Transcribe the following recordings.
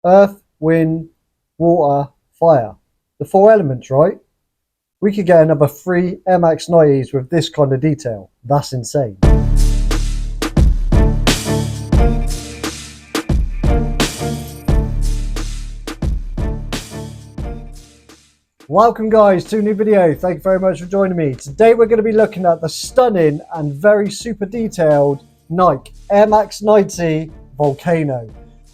Earth, wind, water, fire. The four elements, right? We could get another 3 Air Max 90s with this kind of detail. That's insane. Welcome guys to a new video. Thank you very much for joining me. Today we're going to be looking at the stunning and very super detailed Nike Air Max 90 Volcano.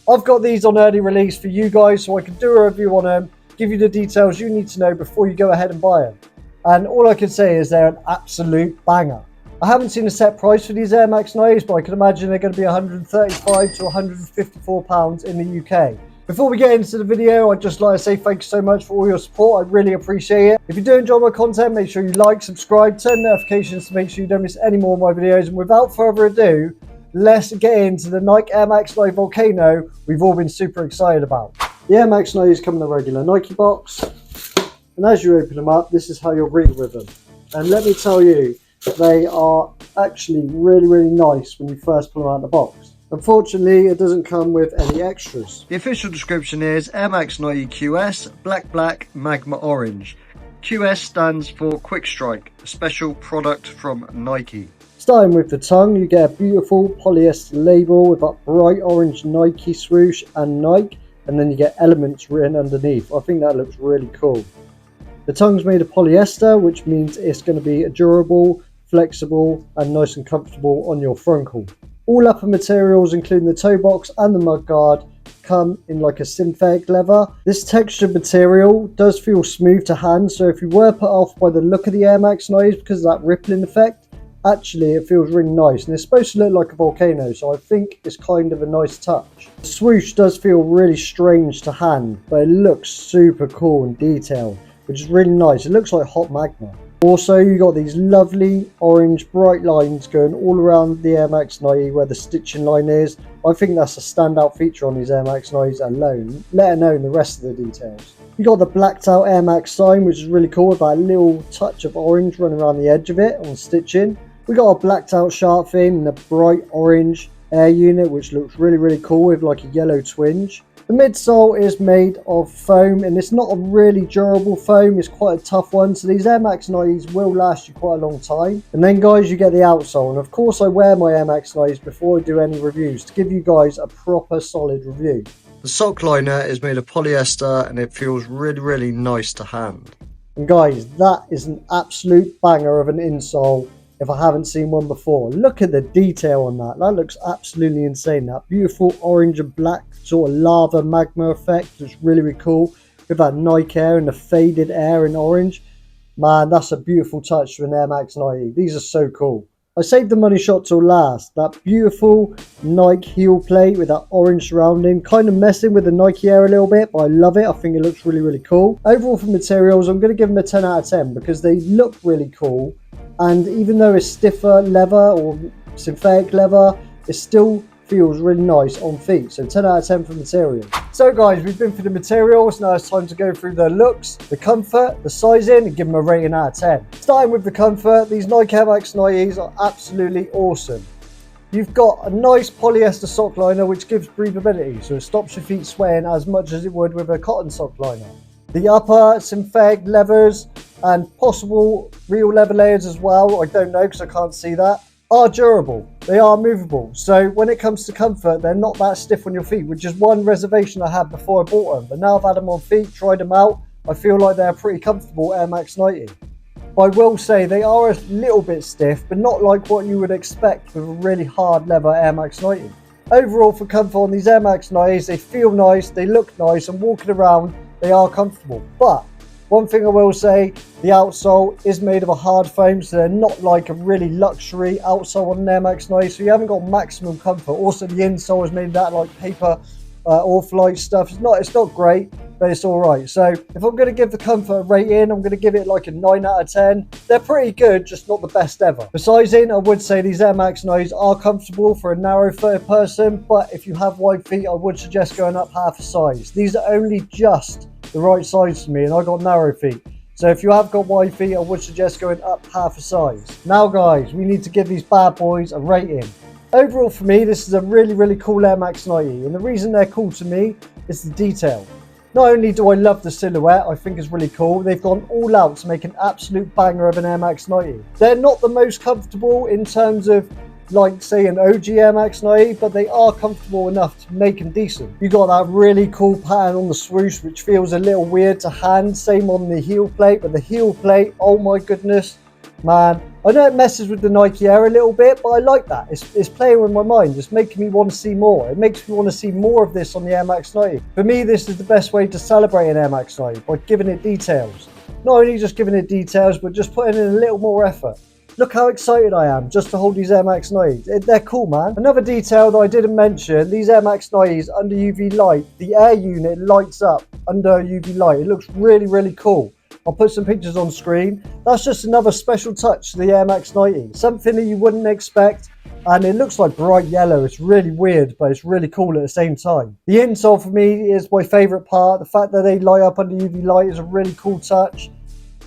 I've got these on early release for you guys so I can do a review on them, give you the details you need to know before you go ahead and buy them. And all I can say is they're an absolute banger. I haven't seen a set price for these Air Max 90s, but I can imagine they're going to be £135 to £154 in the UK. Before we get into the video, I'd just like to say thank you so much for all your support. I really appreciate it. If you do enjoy my content, make sure you like, subscribe, turn notifications to make sure you don't miss any more of my videos. And without further ado, let's get into the Nike Air Max 90 Volcano we've all been super excited about. The Air Max 90s come in a regular Nike box. And as you open them up, this is how you'll read with them. And let me tell you, they are actually really nice when you first pull them out of the box. Unfortunately, it doesn't come with any extras. The official description is Air Max 90 QS, black, Magma orange. QS stands for Quick Strike, a special product from Nike. Starting with the tongue, you get a beautiful polyester label with that bright orange Nike swoosh and Nike, and then you get elements written underneath. I think that looks really cool. The tongue's made of polyester, which means it's going to be durable, flexible, and nice and comfortable on your frontall. All upper materials, including the toe box and the mud guard, come in like a synthetic leather. This textured material does feel smooth to hand, so if you were put off by the look of the Air Max 90s because of that rippling effect, actually it feels really nice, and it's supposed to look like a volcano, so I think it's kind of a nice touch. The swoosh does feel really strange to hand, but it looks super cool and detailed, which is really nice. It looks like hot magma. Also, you got these lovely orange bright lines going all around the Air Max 90 where the stitching line is. I think that's a standout feature on these Air Max 90s alone, let alone the rest of the details. You got the blacked out Air Max sign, which is really cool with that little touch of orange running around the edge of it on stitching. We got a blacked out shark fin and a bright orange air unit, which looks really cool with like a yellow twinge. The midsole is made of foam, and it's not a really durable foam, it's quite a tough one, so these Air Max 90s will last you quite a long time. And then guys, you get the outsole, and of course I wear my Air Max 90s before I do any reviews to give you guys a proper solid review. The sock liner is made of polyester and it feels really nice to hand. And guys, that is an absolute banger of an insole if I haven't seen one before. Look at the detail on that. That looks absolutely insane. That beautiful orange and black sort of lava magma effect is really cool with that Nike Air and the faded air in orange. Man, that's a beautiful touch to an Air Max 90. These are so cool. I saved the money shot till last. That beautiful Nike heel plate with that orange surrounding, kind of messing with the Nike Air a little bit, but I love it. I think it looks really cool. Overall for materials, I'm going to give them a 10 out of 10 because they look really cool. And even though it's stiffer leather or synthetic leather, it still feels really nice on feet. So 10 out of 10 for material. So guys, we've been through the materials. Now it's time to go through the looks, the comfort, the sizing, and give them a rating out of 10. Starting with the comfort, these Nike Air Max 90s are absolutely awesome. You've got a nice polyester sock liner which gives breathability, so it stops your feet sweating as much as it would with a cotton sock liner. The upper synthetic leathers and possible real leather layers as well, I don't know because I can't see that, are durable. They are movable. So when it comes to comfort, they're not that stiff on your feet, which is one reservation I had before I bought them. But now I've had them on feet, tried them out, I feel like they're pretty comfortable Air Max 90. But I will say they are a little bit stiff, but not like what you would expect with a really hard leather Air Max 90. Overall for comfort on these Air Max 90s, they feel nice, they look nice, and walking around, they are comfortable. But one thing I will say, the outsole is made of a hard foam, so they're not like a really luxury outsole on an Air Max 90, so you haven't got maximum comfort. Also, the insole is made of that like paper off-light stuff. It's not great, but it's all right. So if I'm going to give the comfort a rating, I'm going to give it like a 9 out of 10. They're pretty good, just not the best ever. For sizing, I would say these Air Max 90s are comfortable for a narrow-footed person, but if you have wide feet, I would suggest going up half a size. These are only just the right size for me, and I got narrow feet. So if you have got wide feet, I would suggest going up half a size. Now guys, we need to give these bad boys a rating. Overall for me, this is a really cool Air Max 90, and the reason they're cool to me it's the detail. Not only do I love the silhouette, I think it's really cool, they've gone all out to make an absolute banger of an Air Max 90. They're not the most comfortable in terms of like say an OG Air Max 90, but they are comfortable enough to make them decent. You got that really cool pattern on the swoosh, which feels a little weird to hand. Same on the heel plate, but the heel plate, oh my goodness, man. I know it messes with the Nike Air a little bit, but I like that. It's playing with my mind. It's making me want to see more. It makes me want to see more of this on the Air Max 90. For me, this is the best way to celebrate an Air Max 90, by giving it details. Not only just giving it details, but just putting in a little more effort. Look how excited I am just to hold these Air Max 90s. They're cool, man. Another detail that I didn't mention, these Air Max 90s under UV light, the air unit lights up under UV light. It looks really, really cool. I'll put some pictures on screen. That's just another special touch to the Air Max 90. Something that you wouldn't expect, and it looks like bright yellow. It's really weird, but it's really cool at the same time. The insole for me is my favorite part. The fact that they light up under UV light is a really cool touch.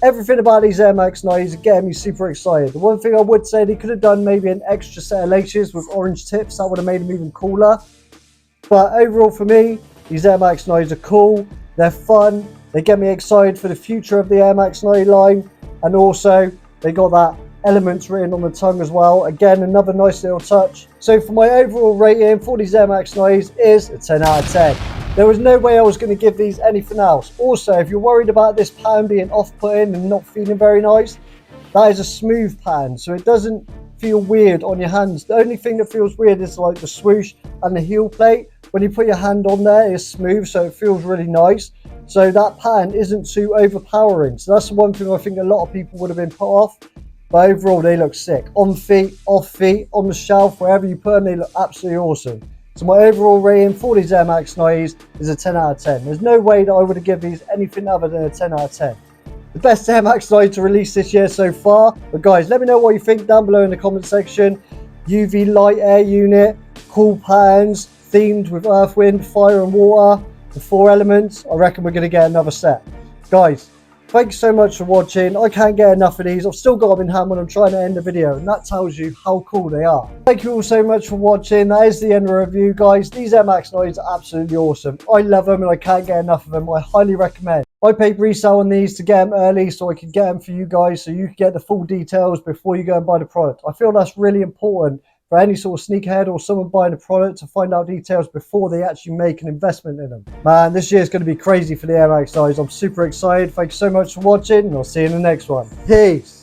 Everything about these Air Max 90s is getting me super excited. The one thing I would say, they could have done maybe an extra set of laces with orange tips. That would have made them even cooler. But overall for me, these Air Max 90s are cool. They're fun. They get me excited for the future of the Air Max 90 line. And also, they got that elements written on the tongue as well. Again, another nice little touch. So for my overall rating for these Air Max 90s is a 10 out of 10. There was no way I was going to give these anything else. Also, if you're worried about this pattern being off-putting and not feeling very nice, that is a smooth pattern, so it doesn't feel weird on your hands. The only thing that feels weird is like the swoosh and the heel plate. When you put your hand on there, it's smooth, so it feels really nice. So that pattern isn't too overpowering. So that's the one thing I think a lot of people would have been put off. But overall, they look sick. On feet, off feet, on the shelf, wherever you put them, they look absolutely awesome. So my overall rating for these Air Max 90s is a 10 out of 10. There's no way that I would have given these anything other than a 10 out of 10. The best Air Max 90 to release this year so far. But guys, let me know what you think down below in the comment section. UV light air unit, cool patterns, themed with earth, wind, fire and water. The 4 elements. I reckon we're going to get another set. Guys, thanks so much for watching. I can't get enough of these. I've still got them in hand when I'm trying to end the video, and that tells you how cool they are. Thank you all so much for watching. That is the end of the review, guys. These Air Max 90s are absolutely awesome. I love them and I can't get enough of them. I highly recommend. I paid resale on these to get them early so I could get them for you guys, so you can get the full details before you go and buy the product. I feel that's really important for any sort of sneakerhead or someone buying a product to find out details before they actually make an investment in them. Man, this year is going to be crazy for the Air Max 90s. I'm super excited. Thanks so much for watching, and I'll see you in the next one. Peace.